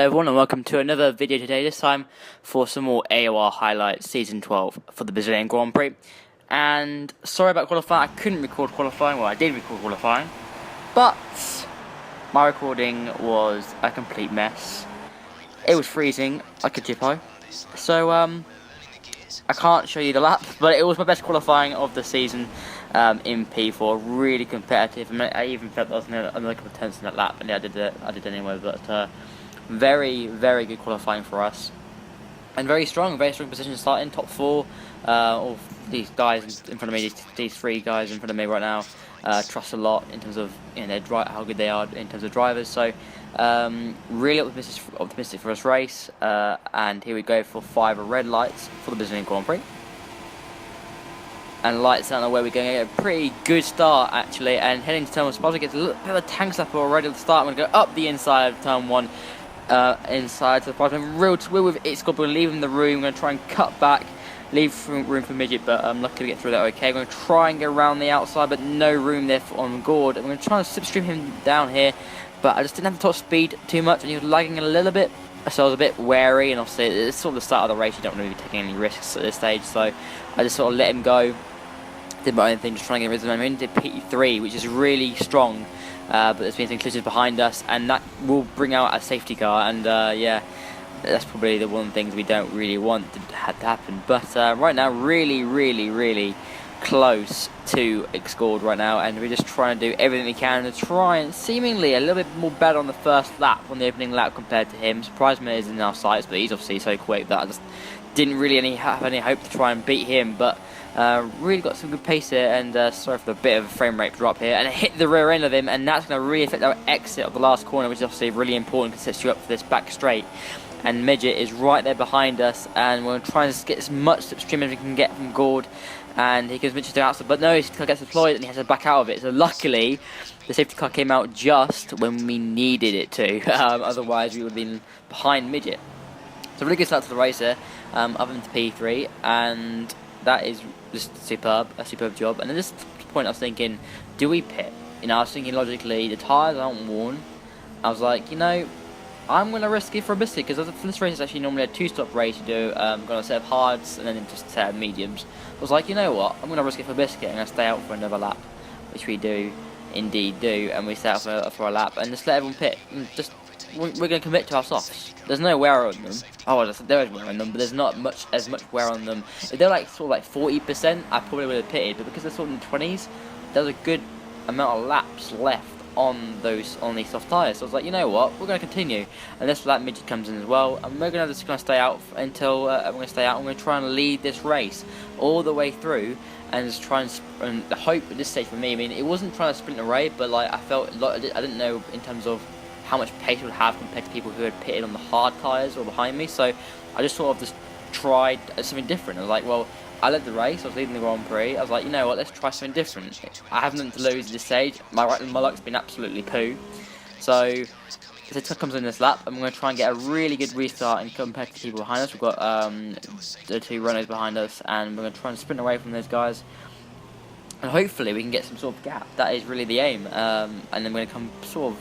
Hello everyone and welcome to another video today, this time for some more AOR highlights Season 12 for the Brazilian Grand Prix. And sorry about qualifying, I couldn't record qualifying, well I did record qualifying, but my recording was a complete mess. It was freezing like a Gippo, so I can't show you the lap, but it was my best qualifying of the season in P4, really competitive. I even felt there was another couple of tenths in that lap, and yeah, I did anyway, but very, very good qualifying for us, and very strong position starting top 4. All these guys in front of me, these 3 guys in front of me right now, trust a lot in terms of how good they are in terms of drivers. So really optimistic for this race, and here we go for 5 red lights for the Brazilian Grand Prix. And lights out on the way, we're going to get a pretty good start actually, and heading to turn 1. Supposed to get a little bit of a tank slap already at the start. I'm going to go up the inside of turn 1. Inside to the front, I'm real to wheel with it. We're leaving the room. I'm going to try and cut back, leave room for Midget, but I'm lucky to get through that okay. I'm going to try and go around the outside, but no room there on Gord. I'm going to try and slipstream him down here, but I just didn't have the top speed too much, and he was lagging a little bit, so I was a bit wary. And obviously, it's sort of the start of the race. You don't want to be taking any risks at this stage, so I just sort of let him go. Did my own thing, just trying to get rid of him. I'm into P3, which is really strong. But there's been some collisions behind us, and that will bring out a safety car, and yeah, that's probably the one of the things we don't really want to happen. But right now, really close to scored right now, and we're just trying to do everything we can to try and seemingly a little bit more better on the first lap, on the opening lap compared to him. Surprised me is in our sights, but he's obviously so quick that I just didn't really have any hope to try and beat him. But really got some good pace here, and sorry for the bit of a frame rate drop here, and it hit the rear end of him, and that's going to really affect our exit of the last corner, which is obviously really important because it sets you up for this back straight. And Midget is right there behind us, and we're trying to get as much slipstream as we can get from Gord, and he gives Midget to outside, but no, he gets deployed and he has to back out of it. So luckily the safety car came out just when we needed it to, otherwise we would have been behind Midget. So really good start to the race here, other than to P3, and that is just a superb job. And at this point I was thinking, do we pit? I was thinking logically, the tyres aren't worn. I was like, I'm going to risk it for a biscuit, because this race is actually normally a 2-stop race. You do got a set of hards and then just a set of mediums. I was like, you know what, I'm going to risk it for a biscuit. I'm going to stay out for another lap, which we do indeed do, and we stay out for a lap and just let everyone pit. We're going to commit to our softs. There's no wear on them. Oh, there is wear on them, but there's not as much wear on them. If they're sort of 40%, I probably would have pitted. But because they're sort of in the 20s, there's a good amount of laps left on these soft tyres. So I was like, you know what, we're going to continue. And this lap Midget comes in as well, and we're just going to stay out until I'm going to try and lead this race all the way through, and just try and the hope at this stage for me. I mean, it wasn't trying to sprint away, but I felt I didn't know in terms of how much pace it would have compared to people who had pitted on the hard tyres or behind me. So I just sort of just tried something different. I was like, well, I led the race, I was leading the Grand Prix. I was like, you know what, let's try something different. I have nothing to lose at this stage. My luck's been absolutely poo. So if it comes in this lap, I'm going to try and get a really good restart and compared to people behind us. We've got the 2 runners behind us, and we're going to try and sprint away from those guys. And hopefully we can get some sort of gap. That is really the aim. And then we're going to come sort of,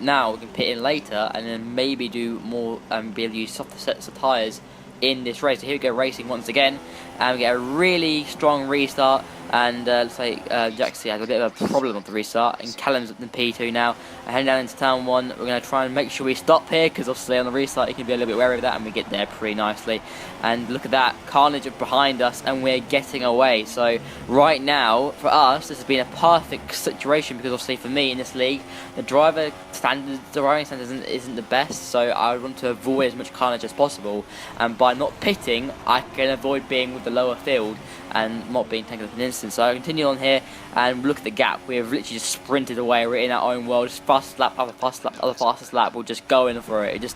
now we can pit in later, and then maybe do more and be able to use softer sets of tyres in this race. So here we go, racing once again, and we get a really strong restart. And looks like Jaxie has a bit of a problem with the restart, and Callum's at the P2 now, and heading down into turn 1. We're going to try and make sure we stop here, because obviously on the restart you can be a little bit wary of that, and we get there pretty nicely. And look at that carnage behind us, and we're getting away. So right now for us this has been a perfect situation, because obviously for me in this league the driving standard isn't the best, so I want to avoid as much carnage as possible, and by not pitting I can avoid being with the lower field and not being taken up an instant. So I continue on here, and look at the gap. We have literally just sprinted away. We're in our own world, just fastest lap after fastest lap. We're just going for it.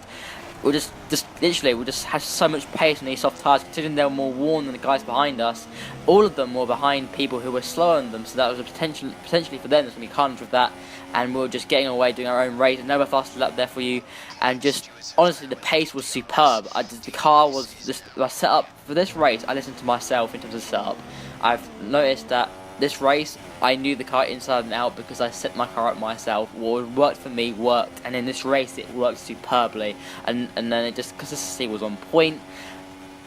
We'll just have so much pace on these soft tyres, considering they were more worn than the guys behind us. All of them were behind people who were slower than them, so that was a potentially for them. There's going to be carnage with that, and we were just getting away, doing our own race. Another fast lap there for you, and just honestly the pace was superb. The car was just set up for this race. I listened to myself in terms of setup. I've noticed that this race, I knew the car inside and out because I set my car up myself. What worked for me worked, and in this race it worked superbly. And then it just, consistency was on point.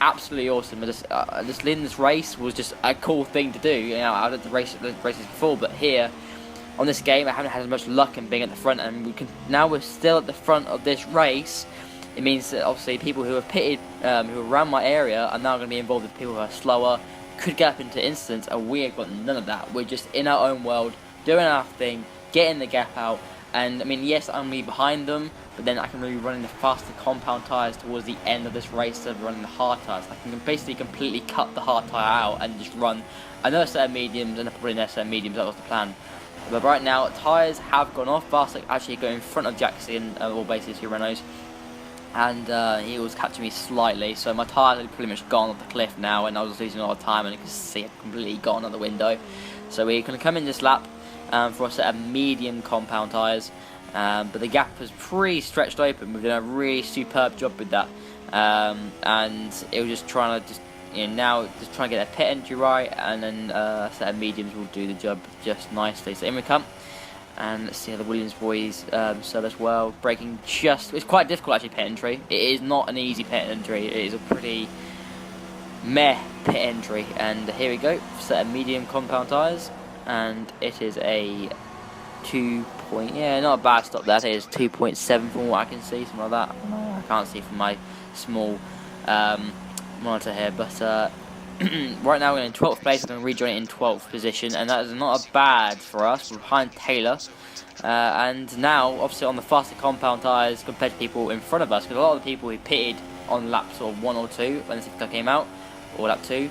Absolutely awesome. Just leading this race was just a cool thing to do. You know, I did the races before, but here on this game I haven't had as much luck in being at the front, and we're still at the front of this race. It means that obviously people who have pitted, who are around my area, are now going to be involved with people who are slower, could get up into incidents, and we have got none of that. We're just in our own world, doing our thing, getting the gap out, and I mean, yes, I'm really behind them, but then I can really run in the faster compound tyres towards the end of this race instead of running the hard tyres. I can basically completely cut the hard tyre out and just run another set of mediums, and probably another set of mediums. That was the plan. But right now, tyres have gone off. Vasek actually going in front of Jackson, all bases here, Renaults. And he was catching me slightly, so my tyres had pretty much gone off the cliff now, and I was losing a lot of time, and you can see it completely gone out the window. So we can come in this lap for a set of medium compound tyres, but the gap was pretty stretched open. We've done a really superb job with that, and it was just trying to now just trying to get a pit entry right, and then a set of mediums will do the job just nicely. So in we come. And let's see how the Williams boys serve as well. Braking it's quite difficult actually, pit entry. It is not an easy pit entry. It is a pretty meh pit entry. And here we go, set of medium compound tyres. And it is a 2 point, yeah, not a bad stop there. It is 2.7 from what I can see, something like that. I can't see from my small monitor here, but right now we're in 12th place. We're going to rejoin it in 12th position, and that is not a bad for us. We're behind Taylor, and now obviously on the faster compound tyres compared to people in front of us, because a lot of the people who pitted on lap sort of 1 or 2 when the safety car came out, or lap 2,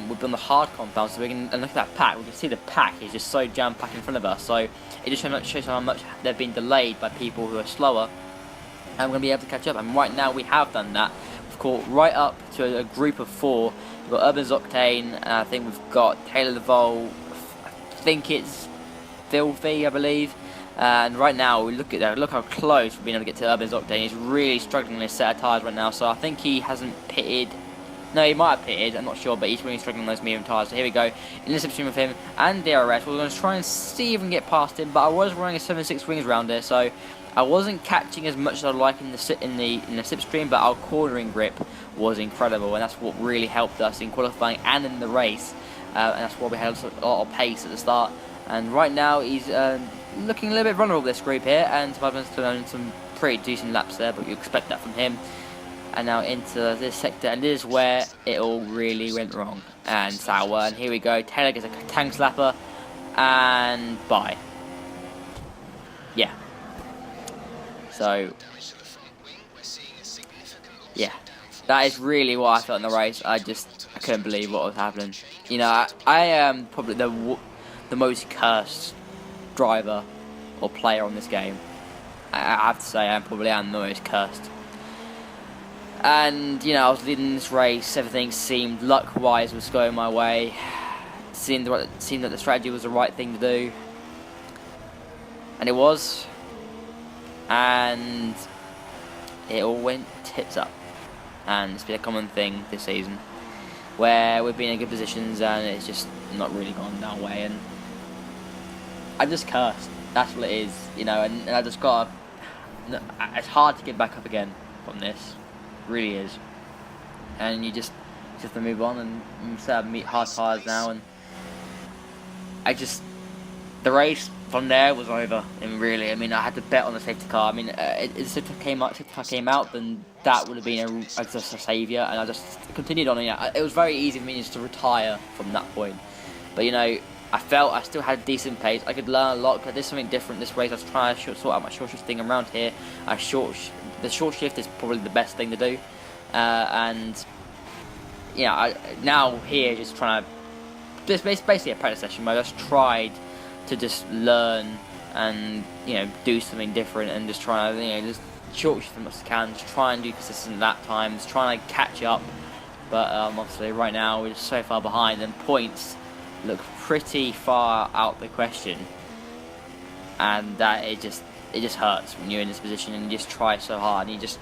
we've done the hard compound. So we can, and look at that pack. We can see the pack is just so jam packed in front of us. So it just shows how much they've been delayed by people who are slower, and we're going to be able to catch up. And right now we have done that. We've caught right up to a group of 4. We've got Urban's Octane, and I think we've got Taylor Levol. I think it's Filthy, I believe. And right now, we look at that. Look how close we've been able to get to Urban's Octane. He's really struggling with his set of tyres right now. So I think he hasn't pitted. No, he might have pitted. I'm not sure, but he's really struggling with those medium tyres. So here we go in the slipstream with him and DRS. We're going to try and see if we can get past him. But I was running a 7.6 wings around there, so I wasn't catching as much as I'd like in the slipstream, but our cornering grip was incredible, and that's what really helped us in qualifying and in the race, and that's why we had a lot of pace at the start. And right now he's looking a little bit vulnerable, this group here, and Survivor's done some pretty decent laps there, but you expect that from him. And now into this sector, and this is where it all really went wrong and sour. And here we go, Taylor gets a tank slapper, and bye. Yeah. So, yeah, that is really what I felt in the race. I couldn't believe what was happening. You know, I am probably the most cursed driver or player on this game. I have to say, I probably am the most cursed. And, you know, I was leading this race, everything seemed luck-wise was going my way. It seemed that the strategy was the right thing to do. And it was. And it all went tits up. And it's been a common thing this season, where we've been in good positions and it's just not really gone that way. And I just cursed. That's what it is, you know. And I just got. It's hard to get back up again from this. It really is. And you just have to move on and set up hard tyres now. And the race from there was over. And really, I mean, I had to bet on the safety car. I mean, if the safety car came out, then that would have been just a saviour. And I just continued on. It was very easy for me just to retire from that point. But you know, I felt I still had a decent pace. I could learn a lot because I did something different this race. I was trying to sort out my short shift thing around here. The short shift is probably the best thing to do. And you know, now here just trying to. It's basically a practice session where I just tried to just learn and, you know, do something different and just try to, you know, just short shift as much as I can, just try and do consistent lap times, trying to catch up. But obviously right now we're just so far behind and points look pretty far out the question, and that it just hurts when you're in this position and you just try so hard and you just.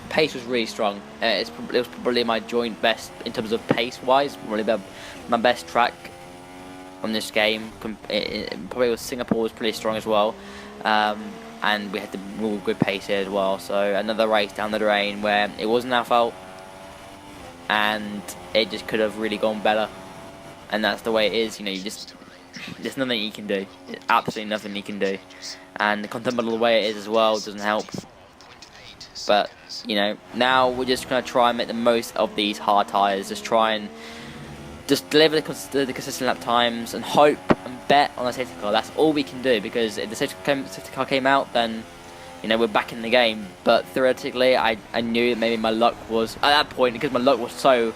Pace was really strong. It was probably my joint best in terms of pace wise, probably my best track on this game. Probably was Singapore was pretty strong as well, and we had the real good pace here as well. So another race down the drain where it wasn't our fault, and it just could have really gone better. And that's the way it is. You know, there's nothing you can do. Absolutely nothing you can do. And the contentment of the way it is as well doesn't help. But, you know, now we're just going to try and make the most of these hard tyres. Just try and just deliver the consistent lap times and hope and bet on a safety car. That's all we can do, because if the safety car came out, then, you know, we're back in the game. But theoretically, I knew that maybe my luck was, at that point, because my luck was so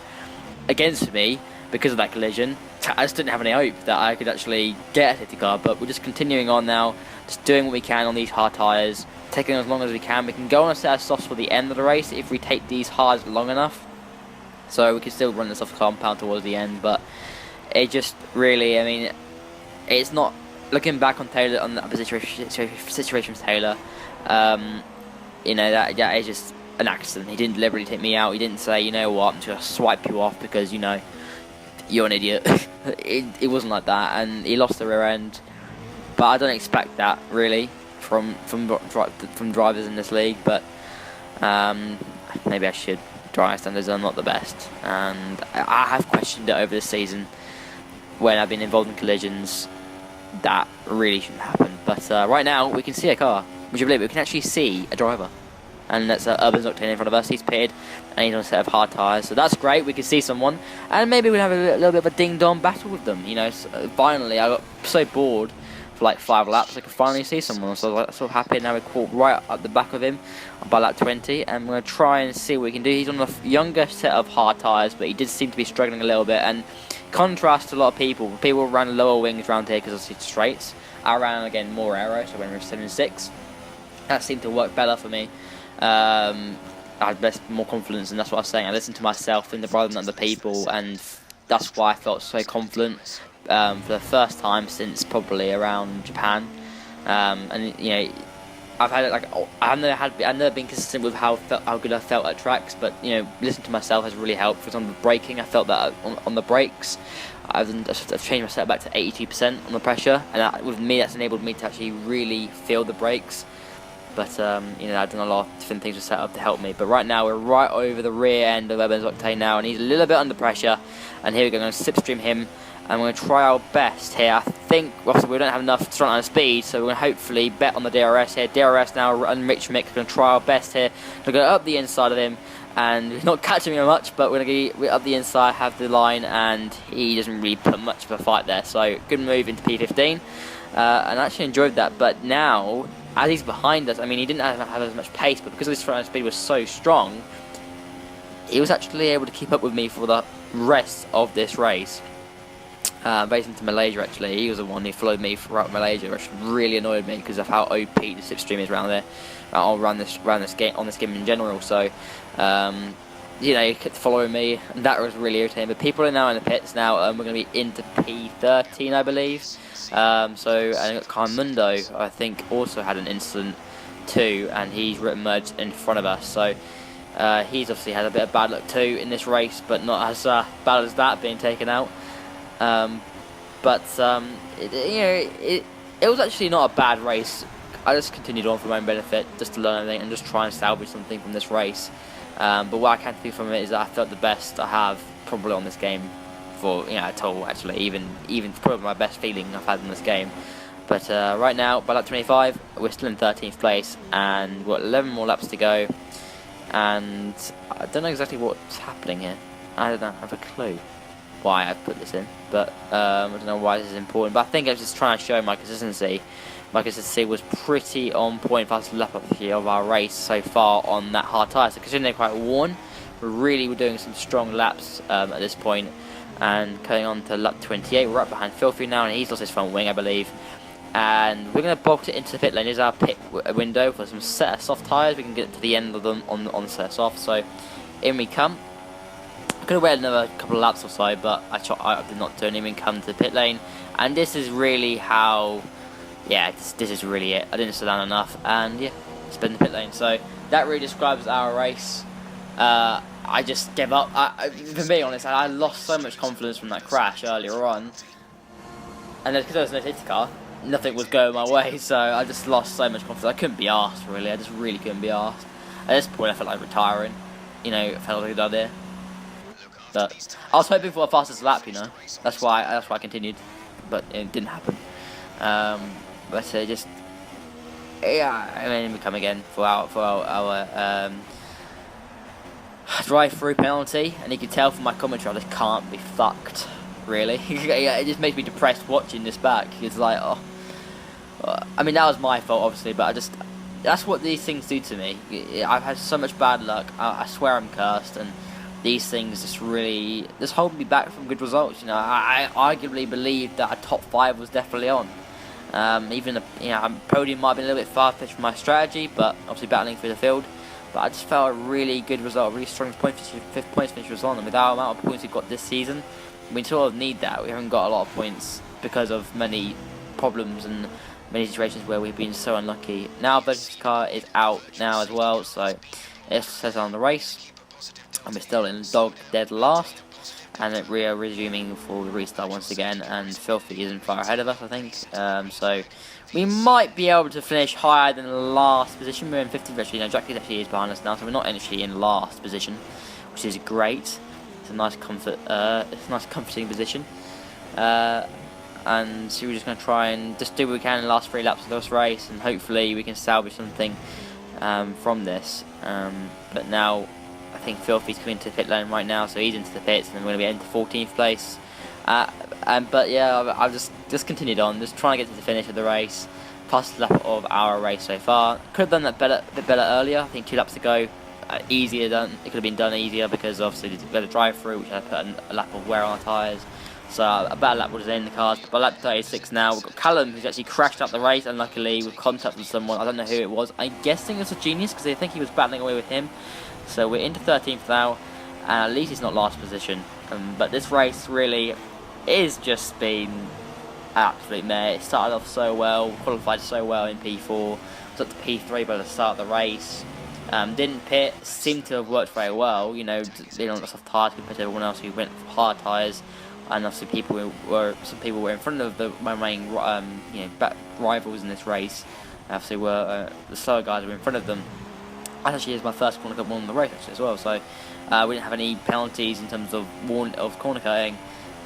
against me because of that collision, I just didn't have any hope that I could actually get a safety car. But we're just continuing on now, just doing what we can on these hard tyres, taking as long as we can. We can go on a set of softs for the end of the race if we take these hards long enough. So we can still run the soft compound towards the end, but it just really, I mean, it's not, looking back on Taylor, on the situation with Taylor, you know, that is just an accident. He didn't deliberately take me out. He didn't say, you know what, I'm just going to swipe you off because, you know, you're an idiot. it wasn't like that, and he lost the rear end. But I don't expect that, really, from drivers in this league, but maybe I should. Driving standards are not the best, and I have questioned it over the season when I've been involved in collisions. That really shouldn't happen. But right now we can see a car. Would you believe it? We can actually see a driver, and that's Urban's Octane in front of us. He's pitted and he's on a set of hard tyres, so that's great. We can see someone, and maybe we'll have a little bit of a ding-dong battle with them. You know, so finally I got so bored for like 5 laps, I could finally see someone, so I was so happy. Now we caught right at the back of him by lap 20, and we're going to try and see what we can do. He's on a younger set of hard tyres, but he did seem to be struggling a little bit, and contrast to a lot of people ran lower wings around here because of the straights. I ran again more aero, so I went with 7.6. That seemed to work better for me. I had more confidence, and that's what I was saying. I listened to myself rather than other people, and that's why I felt so confident for the first time since probably around Japan. And you know, I've had it like I've never been consistent with how good I felt at tracks, but you know, listening to myself has really helped. For example, braking, I felt that on the brakes, I've changed my setup back to 82% on the pressure, and with me, that's enabled me to actually really feel the brakes. But you know, I've done a lot of different things to set up to help me. But right now, we're right over the rear end of Urban's Octane now, and he's a little bit under pressure. And here we go, I'm going to slipstream him. And we're going to try our best here. I think, obviously, we don't have enough front line speed, so we're going to hopefully bet on the DRS here. DRS now, and Rich Mick, we're going to try our best here. We're going to go up the inside of him, and he's not catching me much, but we're going to go up the inside, have the line, and he doesn't really put much of a fight there. So, good move into P15, and I actually enjoyed that. But now, as he's behind us, I mean, he didn't have as much pace, but because his front line speed was so strong, he was actually able to keep up with me for the rest of this race. Racing to Malaysia, actually, he was the one who followed me throughout Malaysia, which really annoyed me because of how OP the slipstream is around there, around this game in general. So, you know, he kept following me, and that was really irritating. But people are now in the pits now. We're going to be into P13, I believe. So, and Carmundo, I think, also had an incident too, and he's merged in front of us. So, he's obviously had a bit of bad luck too in this race, but not as bad as that being taken out. It was actually not a bad race. I just continued on for my own benefit, just to learn everything and just try and salvage something from this race. But what I can take from it is that I felt the best I have probably on this game for, you know, at all, actually, even probably my best feeling I've had in this game. But right now, by lap 25, we're still in 13th place, and we've got 11 more laps to go. And I don't know exactly what's happening here. I don't have a clue why I've put this in, but I don't know why this is important, but I think I was just trying to show my consistency. My consistency was pretty on point for us to lap up here of our race so far on that hard tyre. So considering they're quite worn, we're doing some strong laps at this point. And going on to lap 28, we're right behind Filthy now, and he's lost his front wing, I believe. And we're going to bolt it into the pit lane. Here's our pit window for some set of soft tyres. We can get to the end of them on set of soft. So in we come. Could have waited another couple of laps or so, but I did not turn him and come to the pit lane. And this is really how, yeah, this is really it. I didn't slow down enough, and yeah, spin the pit lane. So that really describes our race. I just gave up. For being honest, I lost so much confidence from that crash earlier on. And because there was no safety car, nothing was going my way, so I just lost so much confidence. I couldn't be asked, really. I just really couldn't be asked. At this point, I felt like retiring. You know, it felt like a good idea. But I was hoping for a fastest lap, you know. That's why I continued, but it didn't happen. But just yeah, I mean, we come again for our drive-through penalty, and you can tell from my commentary I just can't be fucked. Really, yeah, it just makes me depressed watching this back. It's like, oh, I mean that was my fault obviously, but that's what these things do to me. I've had so much bad luck. I swear I'm cursed, and these things just hold me back from good results. You know, I arguably believe that a top 5 was definitely on. Even a podium might have been a little bit far-fetched from my strategy, but obviously battling through the field. But I just felt a really good result, a really strong fifth points finish was on, and with our amount of points we've got this season, we sort of need that. We haven't got a lot of points because of many problems and many situations where we've been so unlucky. Now Virgil's car is out now as well, so it says on the race, and we're still in dog dead last, and we are resuming for the restart once again, and Filthy isn't far ahead of us, I think. So we might be able to finish higher than last position. We're in 15th actually. Now Jackie actually is behind us now, so we're not actually in last position, which is great. It's a nice comforting position. And so we're just going to try and just do what we can in the last 3 laps of this race, and hopefully we can salvage something from this. But now I think Filthy's coming to the pit lane right now, so he's into the pits, and then we're going to be into 14th place. But yeah, I've just continued on, just trying to get to the finish of the race, past lap of our race so far. Could have done that a bit better earlier. I think 2 laps ago. Easier done. It could have been done easier because obviously we had a drive-through, which I put a lap of wear on our tyres. So a better lap was in the cars. But by lap 36 now, we've got Callum, who's actually crashed up the race, and luckily with contact with someone. I don't know who it was. I'm guessing it's a Genius because I think he was battling away with him. So we're into 13th now, and at least it's not last position. But this race really is just been absolute meh. It started off so well, qualified so well in P4, was up to P3 by the start of the race. Didn't pit, seemed to have worked very well, you know, being on lots of tyres compared to everyone else who went for hard tyres, and obviously some people were in front of my main rivals in this race. Obviously the slower guys were in front of them. That actually is my first corner cut one on the race actually as well, so we didn't have any penalties in terms of corner cutting,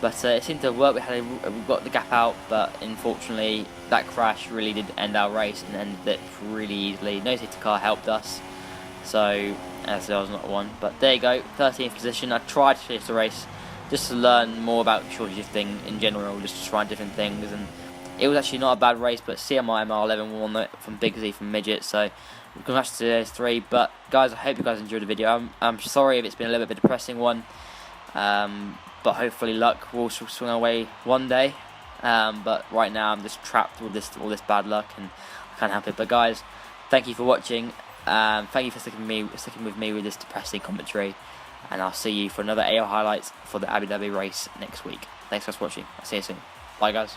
but it seemed to have worked. We got the gap out, but unfortunately that crash really did end our race and ended it really easily. No safety car helped us. So, as I was not one, but there you go, 13th position. I tried to finish the race just to learn more about short drifting in general, just to try different things, and it was actually not a bad race. But CMI MR11 won it from Big Z from Midget, so congrats to those 3. But guys, I hope you guys enjoyed the video. I'm sorry if it's been a little bit of a depressing one, but hopefully luck will swing our way one day. But right now I'm just trapped with all this bad luck, and I can't help it. But guys, thank you for watching. Thank you for sticking with me with this depressing commentary, and I'll see you for another AOR highlights for the Abu Dhabi race next week. Thanks for watching. I'll see you soon. Bye guys.